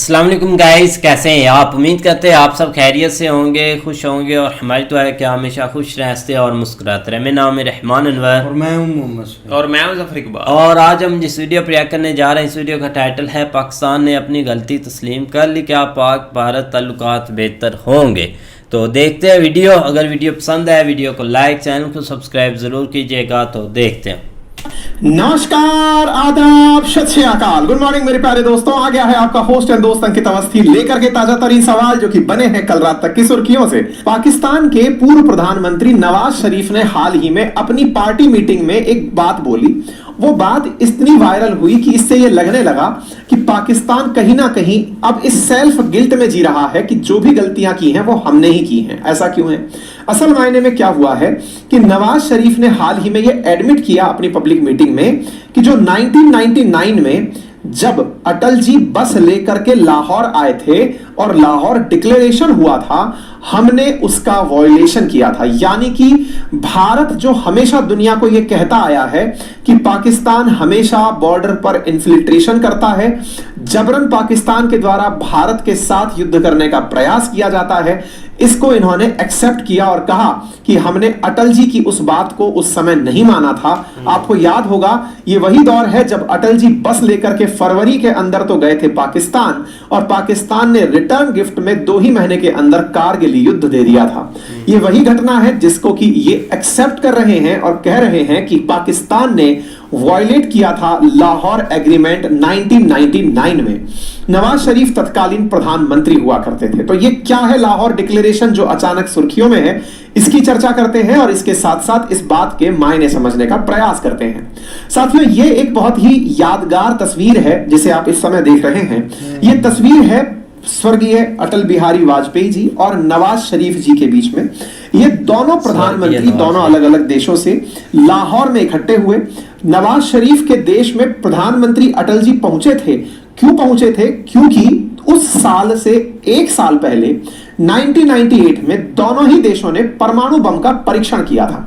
अस्सलाम वालेकुम गाइस, कैसे हैं आप? उम्मीद करते हैं आप सब खैरियत से होंगे, खुश होंगे और हमारी दुआ है कि हमेशा खुश रहते और मुस्कुराते रहे। मेरा नाम है रहमान अनवर और मैं हूं मोहम्मद और मैं हूं ज़फर इकबाल। और आज हम जिस वीडियो पर करने जा रहे हैं, इस वीडियो का टाइटल है पाकिस्तान ने अपनी गलती तस्लीम कर ली, क्या पाक भारत ताल्लुकात बेहतर होंगे। तो देखते हैं वीडियो। अगर वीडियो पसंद है वीडियो को लाइक, चैनल को सब्सक्राइब ज़रूर कीजिएगा। तो देखते हैं। नमस्कार, आदाब, सत श्री अकाल, गुड मॉर्निंग मेरे प्यारे दोस्तों। आ गया है आपका होस्ट एंड दोस्त अंकित अवस्थी लेकर के ताजा तरीन सवाल जो कि बने हैं कल रात तक की सुर्खियों से। पाकिस्तान के पूर्व प्रधानमंत्री नवाज शरीफ ने हाल ही में अपनी पार्टी मीटिंग में एक बात बोली। वो बात इतनी वायरल हुई कि इससे ये लगने लगा कि पाकिस्तान कहीं ना कहीं अब इस सेल्फ गिल्ट में जी रहा है कि जो भी गलतियां की हैं वो हमने ही की हैं। ऐसा क्यों है? असल मायने में क्या हुआ है कि नवाज शरीफ ने हाल ही में ये एडमिट किया अपनी पब्लिक मीटिंग में कि जो 1999 में जब अटल जी बस लेकर के लाहौर आए थे और लाहौर डिक्लेरेशन हुआ था, हमने उसका वॉयलेशन किया था। यानी कि भारत जो हमेशा दुनिया को यह कहता आया है कि पाकिस्तान हमेशा बॉर्डर पर इन्फिल्ट्रेशन करता है, जबरन पाकिस्तान के द्वारा भारत के साथ युद्ध करने का प्रयास किया जाता है, इसको इन्होंने एक्सेप्ट किया और कहा कि हमने अटल जी की उस बात को उस समय नहीं माना था। आपको याद होगा ये वही दौर है जब अटल जी बस लेकर के फरवरी के अंदर तो गए थे पाकिस्तान, और पाकिस्तान ने रिटर्न गिफ्ट में 2 ही महीने के अंदर कारगिल युद्ध दे दिया था। ये वही घटना है जिसको कि ये एक्सेप्ट कर रहे हैं और कह रहे हैं कि पाकिस्तान ने वॉयलेट किया था लाहौर एग्रीमेंट 1999 में। नवाज शरीफ तत्कालीन प्रधानमंत्री हुआ करते थे। तो ये क्या है लाहौर डिक्लेरेशन जो अचानक सुर्खियों में है, इसकी चर्चा करते हैं और इसके साथ साथ इस बात के मायने समझने का प्रयास करते हैं। साथियों, ये एक बहुत ही यादगार तस्वीर है जिसे आप इस समय देख रहे हैं। ये तस्वीर है स्वर्गीय अटल बिहारी वाजपेयी जी और नवाज शरीफ जी के बीच में। ये दोनों प्रधानमंत्री दोनों अलग अलग देशों से लाहौर में इकट्ठे हुए। नवाज शरीफ के देश में प्रधानमंत्री अटल जी पहुंचे थे। क्यों पहुंचे थे? क्योंकि उस साल से 1 साल पहले 1998 में दोनों ही देशों ने परमाणु बम का परीक्षण किया था।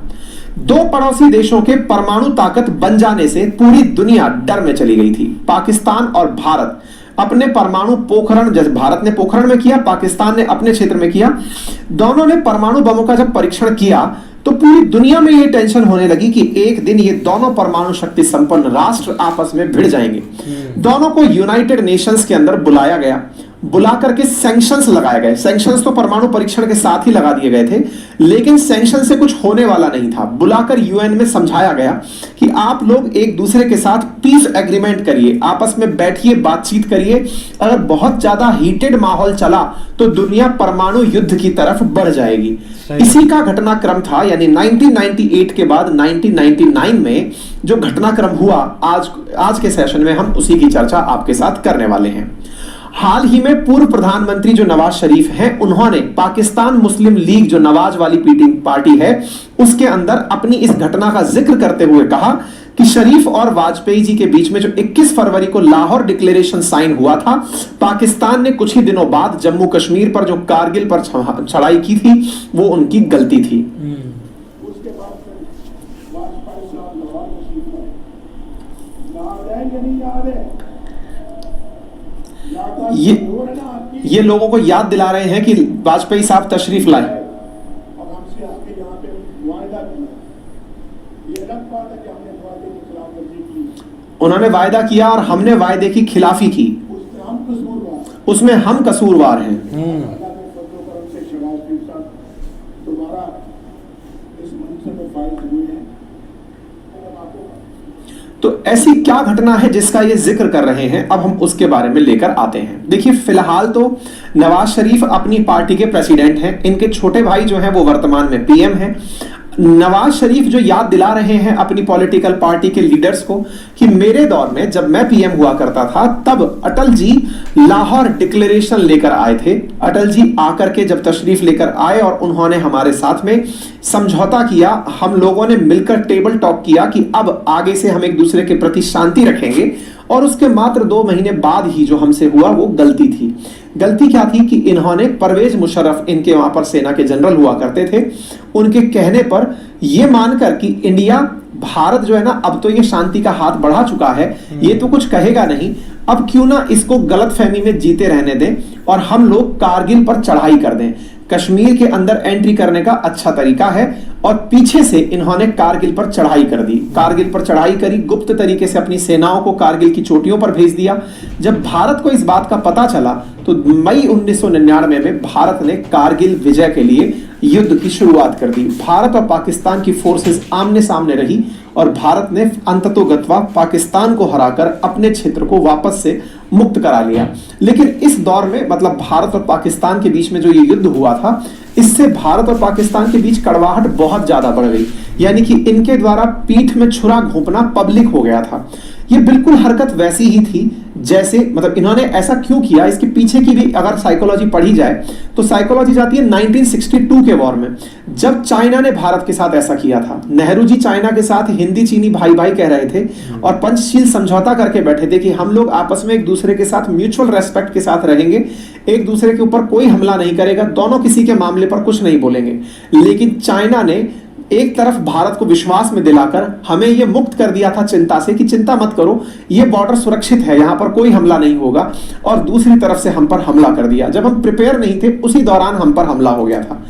2 पड़ोसी देशों के परमाणु ताकत बन जाने से पूरी दुनिया डर में चली गई थी। पाकिस्तान और भारत अपने परमाणु पोखरण, जैसे भारत ने पोखरण में किया, पाकिस्तान ने अपने क्षेत्र में किया, दोनों ने परमाणु बमों का जब परीक्षण किया तो पूरी दुनिया में यह टेंशन होने लगी कि एक दिन ये दोनों परमाणु शक्ति संपन्न राष्ट्र आपस में भिड़ जाएंगे। दोनों को यूनाइटेड नेशंस के अंदर बुलाया गया, बुला करके सैंक्शंस लगाए गए। सैंक्शंस तो परमाणु परीक्षण के साथ ही लगा दिए गए थे, लेकिन सैंक्शन से कुछ होने वाला नहीं था। बुलाकर यूएन में समझाया गया कि आप लोग एक दूसरे के साथ पीस एग्रीमेंट करिए, आपस में बैठिए, बातचीत करिए। अगर बहुत ज्यादा हीटेड माहौल चला तो दुनिया परमाणु युद्ध की तरफ बढ़ जाएगी। इसी का घटनाक्रम था, यानी 1998 के बाद 1999 में जो घटनाक्रम हुआ, आज के सेशन में हम उसी की चर्चा आपके साथ करने वाले हैं। हाल ही में पूर्व प्रधानमंत्री जो नवाज शरीफ हैं, उन्होंने पाकिस्तान मुस्लिम लीग जो नवाज वाली पार्टी है उसके अंदर अपनी इस घटना का जिक्र करते हुए कहा कि शरीफ और वाजपेयी जी के बीच में जो 21 फरवरी को लाहौर डिक्लेरेशन साइन हुआ था, पाकिस्तान ने कुछ ही दिनों बाद जम्मू कश्मीर पर जो कारगिल पर चढ़ाई की थी वो उनकी गलती थी। ये लोगों को याद दिला रहे हैं कि वाजपेयी साहब तशरीफ लाए। उन्होंने वायदा किया और हमने वायदे की खिलाफी की, उसमें हम कसूरवार हैं। तो ऐसी क्या घटना है जिसका ये जिक्र कर रहे हैं, अब हम उसके बारे में लेकर आते हैं। देखिए, फिलहाल तो नवाज शरीफ अपनी पार्टी के प्रेसिडेंट हैं, इनके छोटे भाई जो हैं वो वर्तमान में पीएम हैं। नवाज शरीफ जो याद दिला रहे हैं अपनी पॉलिटिकल पार्टी के लीडर्स को कि मेरे दौर में जब मैं पीएम हुआ करता था तब अटल जी लाहौर डिक्लेरेशन लेकर आए थे। अटल जी आकर के जब तशरीफ लेकर आए और उन्होंने हमारे साथ में समझौता किया, हम लोगों ने मिलकर टेबल टॉक किया कि अब आगे से हम एक दूसरे के प्रति शांति रखेंगे, और उसके मात्र 2 महीने बाद ही जो हमसे हुआ वो गलती थी। गलती क्या थी कि इन्होंने परवेज मुशर्रफ, इनके वहां पर सेना के जनरल हुआ करते थे, उनके कहने पर यह मानकर कि इंडिया, भारत जो है ना, अब तो ये शांति का हाथ बढ़ा चुका है, ये तो कुछ कहेगा नहीं, अब क्यों ना इसको गलतफहमी में जीते रहने दें और हम लोग कारगिल पर चढ़ाई कर दें। कश्मीर के अंदर एंट्री करने का अच्छा तरीका है और पीछे से इन्होंने कारगिल पर चढ़ाई कर दी। कारगिल पर चढ़ाई करी, गुप्त तरीके से अपनी सेनाओं को कारगिल की चोटियों पर भेज दिया। जब भारत को इस बात का पता चला तो मई 1999 में भारत ने कारगिल विजय के लिए युद्ध की शुरुआत कर दी। भारत और पाकिस्तान की फोर्सेस आमने सामने रही और भारत ने अंततोगत्वा पाकिस्तान को हराकर अपने क्षेत्र को वापस से मुक्त करा लिया। लेकिन इस दौर में, मतलब भारत और पाकिस्तान के बीच में जो ये युद्ध हुआ था, इससे भारत और पाकिस्तान के बीच कड़वाहट बहुत ज्यादा बढ़ गई। यानी कि इनके द्वारा पीठ में छुरा घोंपना पब्लिक हो गया था। ये बिल्कुल हरकत वैसी ही थी जैसे, मतलब इन्होंने ऐसा क्यों किया, इसके पीछे की भी अगर साइकोलॉजी पढ़ी जाए तो साइकोलॉजी जाती है 1962 के वॉर में, जब चाइना ने भारत के साथ ऐसा किया था। नेहरू जी चाइना के साथ हिंदी चीनी भाई भाई कह रहे थे और पंचशील समझौता करके बैठे थे कि हम लोग आपस में एक दूसरे के साथ म्यूचुअल रेस्पेक्ट के साथ रहेंगे, एक दूसरे के ऊपर कोई हमला नहीं करेगा, दोनों किसी के मामले पर कुछ नहीं बोलेंगे। लेकिन चाइना ने एक तरफ भारत को विश्वास में दिलाकर हमें यह मुक्त कर दिया था चिंता से कि चिंता मत करो, ये बॉर्डर सुरक्षित है, यहां पर कोई हमला नहीं होगा, और दूसरी तरफ से हम पर हमला कर दिया। जब हम प्रिपेयर नहीं थे उसी दौरान हम पर हमला हो गया था।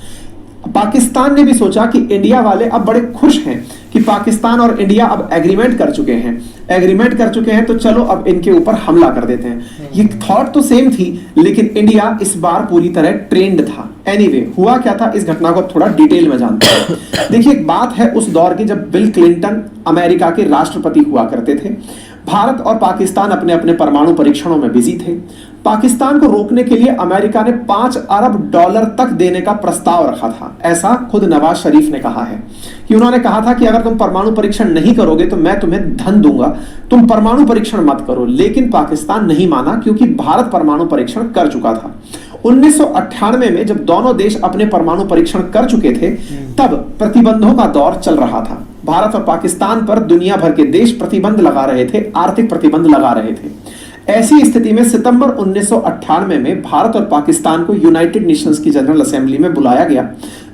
पाकिस्तान ने भी सोचा कि इंडिया वाले अब बड़े खुश हैं कि पाकिस्तान और इंडिया अब एग्रीमेंट कर चुके हैं, तो चलो अब इनके ऊपर हमला कर देते हैं। ये थॉट तो सेम थी, लेकिन इंडिया इस बार पूरी तरह ट्रेंड था। एनीवे, हुआ क्या था, इस घटना को थोड़ा डिटेल में जानते हैं। देखिए, एक बात है उस दौर की जब बिल क्लिंटन अमेरिका के राष्ट्रपति हुआ करते थे। भारत और पाकिस्तान अपने अपने परमाणु परीक्षणों में बिजी थे। पाकिस्तान को रोकने के लिए अमेरिका ने $5 अरब तक देने का प्रस्ताव रखा था। ऐसा खुद नवाज शरीफ ने कहा है कि उन्होंने कहा था कि अगर तुम परमाणु परीक्षण नहीं करोगे तो मैं तुम्हें धन दूंगा, तुम परमाणु परीक्षण मत करो। लेकिन पाकिस्तान नहीं माना क्योंकि भारत परमाणु परीक्षण कर चुका था। 1998 में जब दोनों देश अपने परमाणु परीक्षण कर चुके थे, तब प्रतिबंधों का दौर चल रहा था। भारत और पाकिस्तान पर दुनिया भर के देश प्रतिबंध लगा रहे थे, आर्थिक प्रतिबंध लगा रहे थे। ऐसी स्थिति में सितंबर 1998 में भारत और पाकिस्तान को यूनाइटेड नेशंस की जनरल असेंबली में बुलाया गया।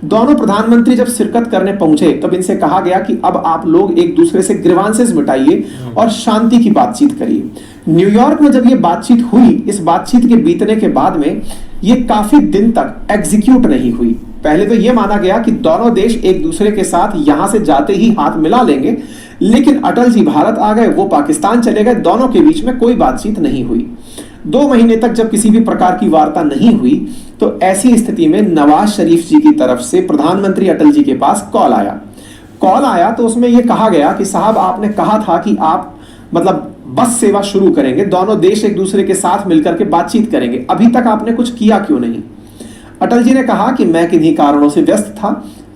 दोनों प्रधानमंत्री जब शिरकत करने पहुंचे तब इनसे कहा गया कि अब आप लोग एक दूसरे से ग्रीवांसेस मिटाइए और शांति की बातचीत करिए। न्यूयॉर्क में जब ये बातचीत हुई, इस बातचीत के बीतने के बाद में ये काफी दिन तक एग्जीक्यूट नहीं हुई। पहले तो यह माना गया कि दोनों देश एक दूसरे के साथ यहां से जाते ही हाथ मिला लेंगे, लेकिन अटल जी भारत आ गए, वो पाकिस्तान चले गए, दोनों के बीच में कोई बातचीत नहीं हुई। 2 महीने तक जब किसी भी प्रकार की वार्ता नहीं हुई तो ऐसी स्थिति में नवाज शरीफ जी की तरफ से प्रधानमंत्री अटल जी के पास कॉल आया तो उसमें यह कहा गया कि साहब, आपने कहा था कि आप मतलब बस सेवा शुरू करेंगे, दोनों देश एक दूसरे के साथ मिलकर के बातचीत करेंगे, अभी तक आपने कुछ किया क्यों नहीं? अटल जी ने कहा कि मैं किन्हीं कारणों से व्यस्त था,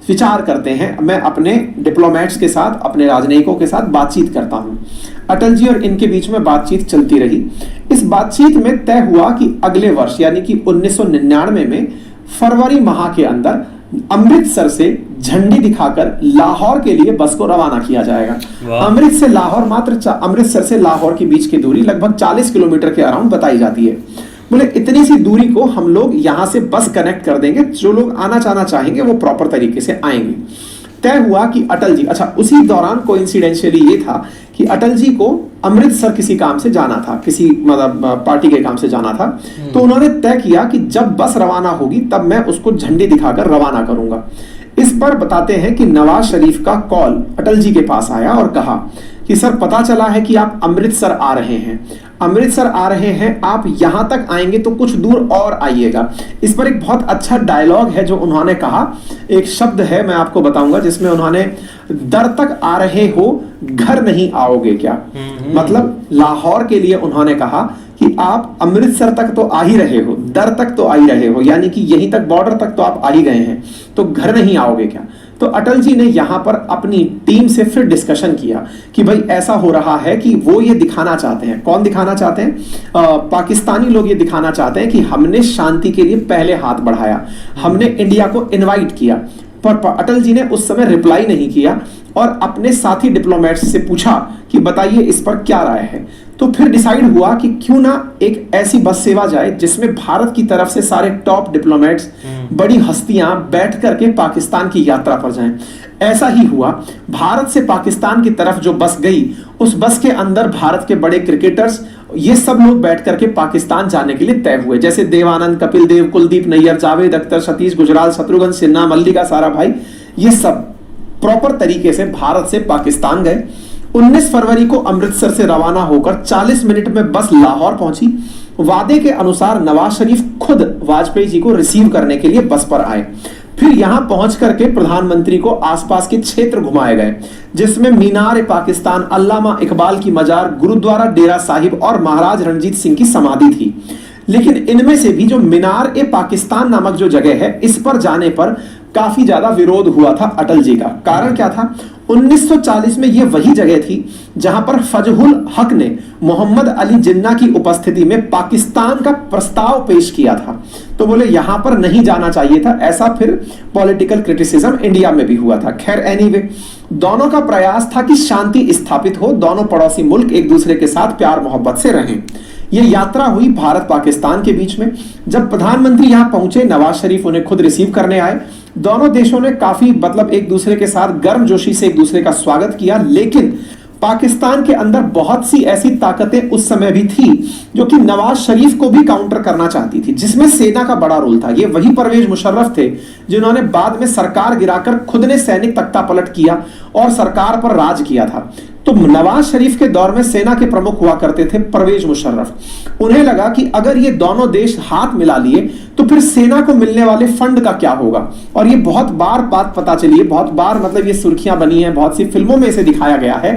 विचार करते हैं, मैं अपने डिप्लोमेट्स के साथ, अपने राजनयिकों के साथ बातचीत करता हूं। अटल जी और इनके बीच में बातचीत चलती रही। इस बातचीत में तय हुआ कि अगले वर्ष यानी कि 1999 में फरवरी माह के अंदर अमृतसर से झंडी दिखाकर लाहौर के लिए बस को रवाना किया जाएगा। अमृतसर से लाहौर के बीच की दूरी लगभग 40 किलोमीटर के अराउंड बताई जाती है। बोले इतनी सी दूरी को हम लोग यहां से बस कनेक्ट कर देंगे, जो लोग आना जाना चाहेंगे वो प्रॉपर तरीके से आएंगे। तय हुआ कि अटल जी, अच्छा उसी दौरान कोइंसिडेंशियली ये था कि अटल जी को अमृतसर किसी काम से जाना था, किसी मतलब पार्टी के काम से जाना था, तो उन्होंने तय किया कि जब बस रवाना होगी तब मैं उसको झंडी दिखाकर रवाना करूंगा। इस पर बताते हैं कि नवाज शरीफ का कॉल अटल जी के पास आया और कहा कि सर, पता चला है कि आप अमृतसर आ रहे हैं, आप यहां तक आएंगे तो कुछ दूर और आइएगा। इस पर एक बहुत अच्छा डायलॉग है जो उन्होंने कहा, एक शब्द है मैं आपको बताऊंगा जिसमें उन्होंने दर तक आ रहे हो, घर नहीं आओगे क्या? मतलब लाहौर के लिए उन्होंने कहा कि आप अमृतसर तक तो आ ही रहे हो, दर तक तो आ ही रहे हो, यानी कि यहीं तक बॉर्डर तक तो आप आ ही गए हैं, तो घर नहीं आओगे क्या? तो अटल जी ने यहां पर अपनी टीम से फिर डिस्कशन किया कि भाई ऐसा हो रहा है कि वो ये दिखाना चाहते हैं। कौन दिखाना चाहते हैं? पाकिस्तानी लोग ये दिखाना चाहते हैं कि हमने शांति के लिए पहले हाथ बढ़ाया, हमने इंडिया को इनवाइट किया। पर अटल जी ने उस समय रिप्लाई नहीं किया और अपने साथी डिप्लोमेट्स से पूछा कि बताइए इस पर क्या राय है। तो फिर डिसाइड हुआ कि क्यों ना एक ऐसी बस सेवा जाए जिसमें भारत की तरफ से सारे टॉप डिप्लोमेट्स, बड़ी हस्तियां बैठ करके पाकिस्तान की यात्रा पर जाएं। ऐसा ही हुआ। भारत से पाकिस्तान की तरफ जो बस गई, उस बस के अंदर भारत के बड़े क्रिकेटर्स, ये सब लोग बैठ करके पाकिस्तान जाने के लिए तय हुए, जैसे देवानंद, कपिल देव, कुलदीप नैयर, जावेद अख्तर, सतीश गुजराल, शत्रुघ्न सिन्हा, मल्लिका साराभाई, ये सब प्रॉपर तरीके से भारत से पाकिस्तान गए। 19 फरवरी को अमृतसर से रवाना होकर 40 मिनट में बस लाहौर पहुंची। वादे के अनुसार नवाज शरीफ खुद वाजपेयी जी को रिसीव करने के लिए बस पर आए। फिर यहां पहुंच करके प्रधानमंत्री को आसपास के क्षेत्र घुमाए गए, जिसमें मीनार पाकिस्तान, अल्लामा इकबाल की मजार, गुरुद्वारा डेरा साहिब और महाराज रणजीत सिंह की समाधि थी। लेकिन इनमें से भी जो मीनार ए पाकिस्तान नामक जो जगह है, इस पर जाने पर काफी ज्यादा विरोध हुआ था अटल जी का। कारण क्या था? 1940 में यह वही जगह थी जहां पर फजहुल हक ने मोहम्मद अली जिन्ना की उपस्थिति में पाकिस्तान का प्रस्ताव पेश किया था। तो बोले यहां पर नहीं जाना चाहिए था। ऐसा फिर पॉलिटिकल क्रिटिसिज्म इंडिया में भी हुआ था। खैर एनीवे, दोनों का प्रयास था कि शांति स्थापित हो, दोनों पड़ोसी मुल्क एक दूसरे के साथ प्यार मोहब्बत से रहें। यह यात्रा हुई भारत पाकिस्तान के बीच में। जब प्रधानमंत्री यहां पहुंचे, नवाज शरीफ उन्हें खुद रिसीव करने आए। दोनों देशों ने काफी एक दूसरे के साथ गर्मजोशी से एक दूसरे का स्वागत किया। लेकिन पाकिस्तान के अंदर बहुत सी ऐसी ताकतें उस समय भी थी जो कि नवाज शरीफ को भी काउंटर करना चाहती थी, जिसमें सेना का बड़ा रोल था। ये वही परवेज मुशर्रफ थे जिन्होंने बाद में सरकार गिराकर खुद ने सैनिक तख्ता पलट किया और सरकार पर राज किया था। तो नवाज शरीफ के दौर में सेना के प्रमुख हुआ करते थे परवेज मुशर्रफ। उन्हें लगा कि अगर ये दोनों देश हाथ मिला लिए तो फिर सेना को मिलने वाले फंड का क्या होगा। और ये बहुत बार बात पता चली है, बहुत बार ये सुर्खियां बनी है, बहुत सी फिल्मों में इसे दिखाया गया है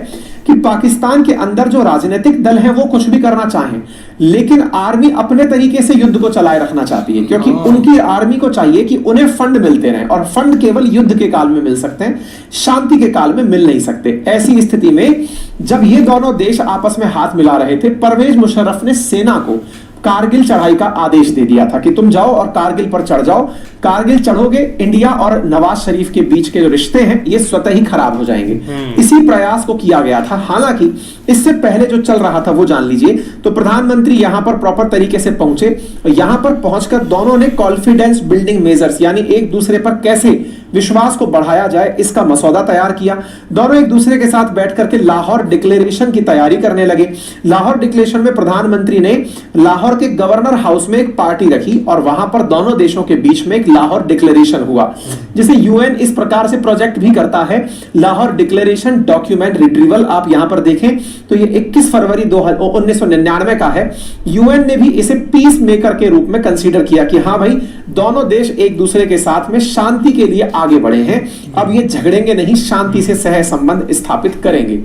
कि पाकिस्तान के अंदर जो राजनीतिक दल हैं वो कुछ भी करना चाहें, लेकिन आर्मी अपने तरीके से युद्ध को चलाए रखना चाहती है, क्योंकि उनकी आर्मी को चाहिए कि उन्हें फंड मिलते रहें, और फंड केवल युद्ध के काल में मिल सकते हैं, शांति के काल में मिल नहीं सकते। ऐसी स्थिति में जब ये दोनों देश आपस में हाथ मिला रहे थे, परवेज मुशर्रफ ने सेना को कारगिल चढ़ाई का आदेश दे दिया था कि तुम जाओ और कारगिल पर चढ़ जाओ। कारगिल चढ़ोगे, इंडिया और नवाज शरीफ के बीच के जो रिश्ते हैं ये स्वतः ही खराब हो जाएंगे। इसी प्रयास को किया गया था। हालांकि इससे पहले जो चल रहा था वो जान लीजिए। तो प्रधानमंत्री यहां पर प्रॉपर तरीके से पहुंचे। यहां पर पहुंचकर दोनों ने कॉन्फिडेंस बिल्डिंग मेजर्स, यानी एक दूसरे पर कैसे विश्वास को बढ़ाया जाए, इसका मसौदा तैयार किया। दोनों एक दूसरे के साथ बैठ करके लाहौर डिक्लेरेशन की तैयारी करने लगे। लाहौर डिक्लेरेशन में प्रधानमंत्री ने लाहौर के गवर्नर हाउस में एक पार्टी रखी और वहां पर दोनों देशों के बीच में एक लाहौर डिक्लेरेशन हुआ, जिसे यूएन इस प्रकार से प्रोजेक्ट भी करता है, लाहौर डिक्लेरेशन डॉक्यूमेंट रिट्रीवल। आप यहां पर देखें तो ये 21 फरवरी 1999 का है। यूएन ने भी इसे पीस मेकर के रूप में कंसीडर किया कि हाँ भाई, दोनों देश एक दूसरे के साथ में शांति के लिए आगे बढ़े हैं, अब ये झगड़ेंगे नहीं, शांति से सह संबंध स्थापित करेंगे।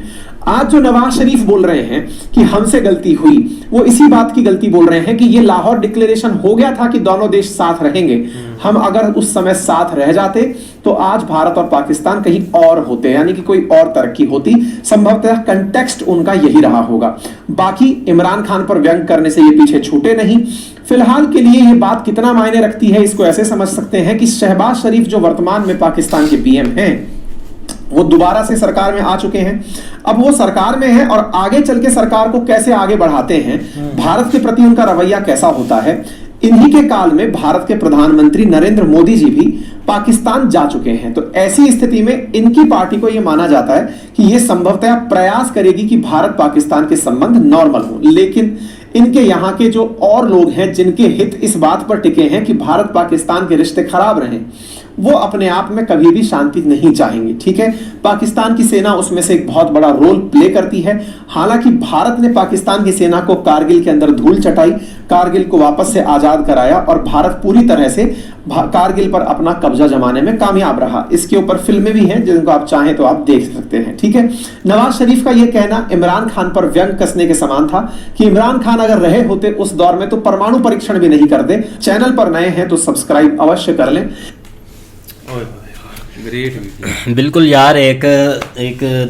आज जो नवाज शरीफ बोल रहे हैं कि हमसे गलती हुई, वो इसी बात की गलती बोल रहे हैं कि ये लाहौर डिक्लेरेशन हो गया था कि दोनों देश साथ रहेंगे। हम अगर उस समय साथ रह जाते तो आज भारत और पाकिस्तान कहीं और होते, यानी कि कोई और तरक्की होती। संभवतः कंटेक्स्ट उनका यही रहा होगा। बाकी इमरान खान पर व्यंग करने से ये पीछे छूटे नहीं। फिलहाल के लिए ये बात कितना मायने रखती है, इसको ऐसे समझ सकते हैं कि शहबाज शरीफ जो वर्तमान में पाकिस्तान के पीएम हैं, वो दोबारा से सरकार में आ चुके हैं। अब वो सरकार में है और आगे चल के सरकार को कैसे आगे बढ़ाते हैं, भारत के प्रति उनका रवैया कैसा होता है। इन्हीं के काल में भारत के प्रधानमंत्री नरेंद्र मोदी जी भी पाकिस्तान जा चुके हैं। तो ऐसी स्थिति में इनकी पार्टी को यह माना जाता है कि यह संभवतः प्रयास करेगी कि भारत पाकिस्तान के संबंध नॉर्मल हो। लेकिन इनके यहाँ के जो और लोग हैं जिनके हित इस बात पर टिके हैं कि भारत पाकिस्तान के रिश्ते खराब रहें, वो अपने आप में कभी भी शांति नहीं चाहेंगे। ठीक है, पाकिस्तान की सेना उसमें से एक बहुत बड़ा रोल प्ले करती है। हालांकि भारत ने पाकिस्तान की सेना को कारगिल के अंदर धूल चटाई, कारगिल को वापस से आजाद कराया और भारत पूरी तरह से कारगिल पर अपना कब्जा जमाने में कामयाब रहा। इसके ऊपर फिल्में भी हैं जिनको आप चाहें तो आप देख सकते हैं। ठीक है, नवाज शरीफ का यह कहना इमरान खान पर व्यंग कसने के समान था कि इमरान खान अगर रहे होते उस दौर में तो परमाणु परीक्षण भी नहीं करते। चैनल पर नए हैं तो सब्सक्राइब अवश्य कर लें। बिल्कुल यार, एक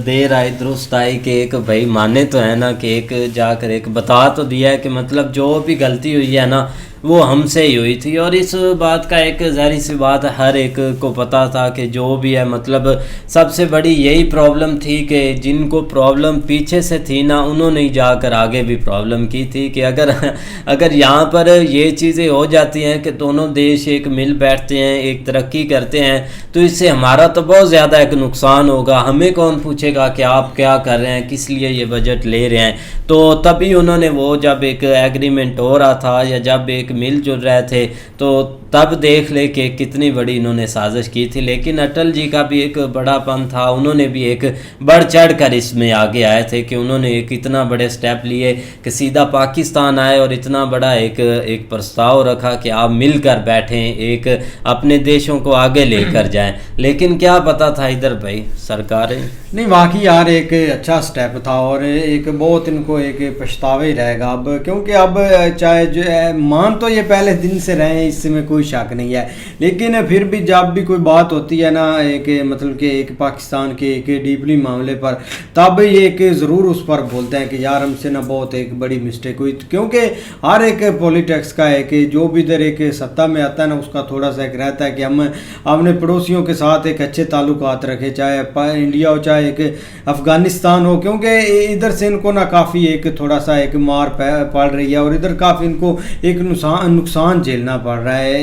देर आई दुरुस्त आई कि एक भाई माने तो है ना कि एक जाकर एक बता तो दिया है कि मतलब जो भी गलती हुई है ना वो हमसे ही हुई थी। और इस बात का एक ज़ाहिर सी बात हर एक को पता था कि जो भी है मतलब सबसे बड़ी यही प्रॉब्लम थी कि जिनको प्रॉब्लम पीछे से थी ना, उन्होंने ही जाकर आगे भी प्रॉब्लम की थी कि अगर यहाँ पर ये चीज़ें हो जाती हैं कि दोनों देश एक मिल बैठते हैं, एक तरक्की करते हैं, तो इससे हमारा तो बहुत ज़्यादा एक नुकसान होगा। हमें कौन पूछेगा कि आप क्या कर रहे हैं, किस लिए ये बजट ले रहे हैं। तो तभी उन्होंने वो जब एक एग्रीमेंट हो रहा था या जब एक मिलजुल रहे थे, तो तब देख ले कि कितनी बड़ी इन्होंने साजिश की थी। लेकिन अटल जी का भी एक बड़ापन था, उन्होंने भी एक बढ़ चढ़ कर इसमें आगे आए थे कि उन्होंने एक इतना बड़े स्टेप लिए कि सीधा पाकिस्तान आए और इतना बड़ा एक प्रस्ताव रखा कि आप मिलकर बैठें, एक अपने देशों को आगे लेकर जाएं। लेकिन क्या पता था इधर भाई सरकारें नहीं, वाकई यार एक अच्छा स्टेप था और एक बहुत इनको एक पछतावा ही रहेगा अब, क्योंकि अब चाहे जो मान तो ये पहले दिन से रहे हैं, इसमें कोई शक नहीं है, लेकिन फिर भी जब भी कोई बात होती है ना एक मतलब कि एक पाकिस्तान के एक डीपली मामले पर, तब ये एक ज़रूर उस पर बोलते हैं कि यार हमसे ना बहुत एक बड़ी मिस्टेक हुई। क्योंकि हर एक पॉलिटिक्स का है कि जो भी इधर एक सत्ता में आता है ना, उसका थोड़ा सा एक रहता है कि हम अपने पड़ोसियों के साथ एक अच्छे ताल्लुकात रखें, चाहे इंडिया हो चाहे एक अफ़गानिस्तान हो, क्योंकि इधर से इनको ना काफ़ी एक थोड़ा सा एक मार पड़ रही है और इधर काफ़ी इनको एक नुकसान झेलना पड़ रहा है,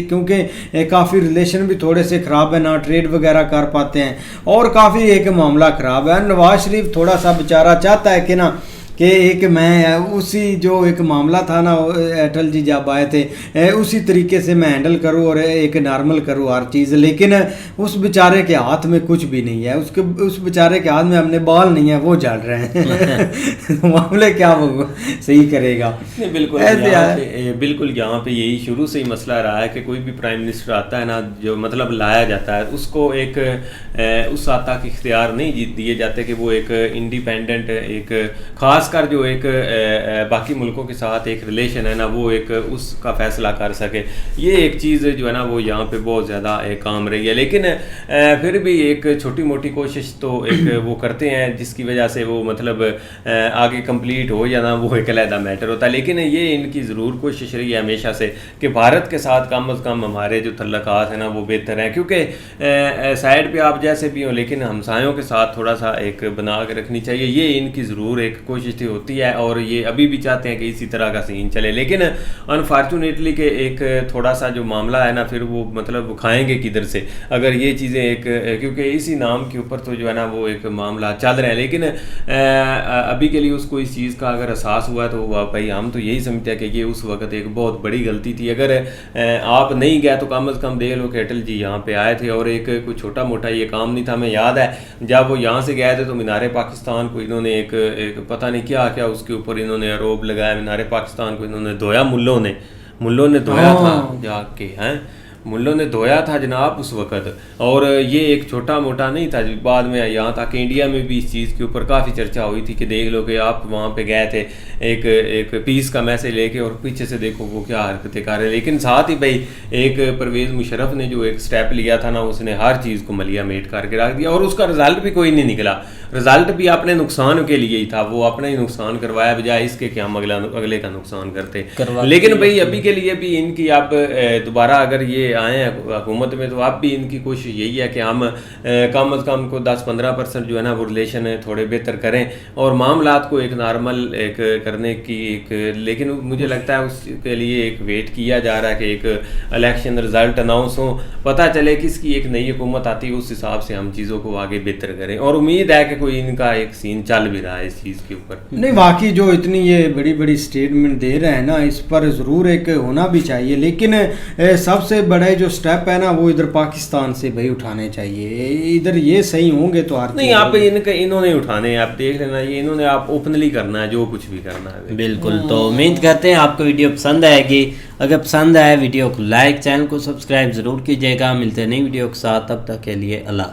क्योंकि काफ़ी रिलेशन भी थोड़े से ख़राब है, ना ट्रेड वगैरह कर पाते हैं और काफ़ी एक मामला ख़राब है। नवाज शरीफ थोड़ा सा बेचारा चाहता है कि ना कि एक मैं उसी जो एक मामला था ना अटल जी जब आए थे उसी तरीके से मैं हैंडल करूं और एक नॉर्मल करूं हर चीज़, लेकिन उस बेचारे के हाथ में कुछ भी नहीं है, उस बेचारे के हाथ में अपने बाल नहीं है, वो जल रहे हैं मामले क्या वो सही करेगा। बिल्कुल यहाँ पे यही शुरू से ही मसला रहा है कि कोई भी प्राइम मिनिस्टर आता है ना, जो मतलब लाया जाता है, उसको एक उस सत्ता के इख्तियार नहीं दिए जाते कि वो एक इंडिपेंडेंट एक खास कर जो एक बाकी मुल्कों के साथ एक रिलेशन है ना, वो एक उसका फैसला कर सके। ये एक चीज़ जो है ना वो यहाँ पे बहुत ज़्यादा एक काम रही है, लेकिन फिर भी एक छोटी मोटी कोशिश तो एक वो करते हैं जिसकी वजह से वो मतलब आगे कंप्लीट हो जाना वो एक अलहदा मैटर होता है। लेकिन ये इनकी ज़रूर कोशिश रही है हमेशा से कि भारत के साथ कम अज़ कम हमारे जो तल्लुकात हैं ना वो बेहतर हैं, क्योंकि साइड पे आप जैसे भी हो लेकिन हमसायों के साथ थोड़ा सा एक बना के रखनी चाहिए। ये इनकी ज़रूर एक कोशिश होती है और ये अभी भी चाहते हैं कि इसी तरह का सीन चले, लेकिन अनफॉर्चुनेटली के एक थोड़ा सा जो मामला है ना, फिर वो मतलब खाएंगे किधर से अगर ये चीज़ें एक, क्योंकि इसी नाम के ऊपर तो जो है ना वो एक मामला चल रहा है। लेकिन अभी के लिए उसको इस चीज़ का अगर एहसास हुआ तो भाई हम तो यही समझते हैं कि ये उस वक्त एक बहुत बड़ी गलती थी। अगर आप नहीं गए तो कम अज़ कम देख लो कि अटल जी यहाँ पे आए थे और एक कोई छोटा मोटा ये काम नहीं था। हमें याद है जब वो यहाँ से गए थे तो मीनार पाकिस्तान को इन्होंने एक पता नहीं क्या क्या उसके ऊपर इन्होंने आरोप लगाया, मीनार पाकिस्तान को इन्होंने धोया, मुल्लों ने धोया था जाके, हैं मुल्लों ने धोया था जनाब उस वक़्त। और ये एक छोटा मोटा नहीं था, बाद में यहाँ तक इंडिया में भी इस चीज़ के ऊपर काफ़ी चर्चा हुई थी कि देख लो कि आप वहाँ पे गए थे एक पीस का मैसेज लेके और पीछे से देखो वो क्या हरकतें कर रहे हैं। लेकिन साथ ही भाई एक परवेज़ मुशर्रफ ने जो एक स्टेप लिया था ना, उसने हर चीज़ को मलिया मेट करके रख दिया और उसका रिजल्ट भी कोई नहीं निकला। रिजल्ट भी अपने नुकसान के लिए ही था, वो अपना ही नुकसान करवाया बजाय इसके कि हम अगले का नुकसान करते। लेकिन भाई अभी के लिए भी इनकी आप दोबारा अगर ये आए हैं हुकूमत में तो आप भी इनकी कोशिश यही है कि हम कम अज़ कम को 10-15% जो है ना वो रिलेशन है थोड़े बेहतर करें और मामलात को एक नॉर्मल एक करने की एक, लेकिन मुझे लगता है उसके लिए एक वेट किया जा रहा है कि एक इलेक्शन रिजल्ट अनाउंस हो, पता चले किसकी एक नई हुकूमत आती है, उस हिसाब से हम चीज़ों को आगे बेहतर करें। और उम्मीद है कि कोई इनका एक सीन चल भी रहा है इस चीज़ के ऊपर। नहीं वाकई जो इतनी ये बड़ी बड़ी स्टेटमेंट दे रहे हैं ना, इस पर ज़रूर एक होना भी चाहिए, लेकिन सबसे बड़े जो स्टेप है ना वो इधर पाकिस्तान से भाई उठाने चाहिए। इधर ये सही होंगे तो हर नहीं आप इन्होंने उठाने हैं, आप देख लेना, ये इन्होंने आप ओपनली करना है जो कुछ भी करना है। बिल्कुल, तो उम्मीद करते हैं आपको वीडियो पसंद आएगी। अगर पसंद आए वीडियो को लाइक, चैनल को सब्सक्राइब ज़रूर कीजिएगा। मिलते हैं नई वीडियो के साथ, तब तक के लिए अल्लाह।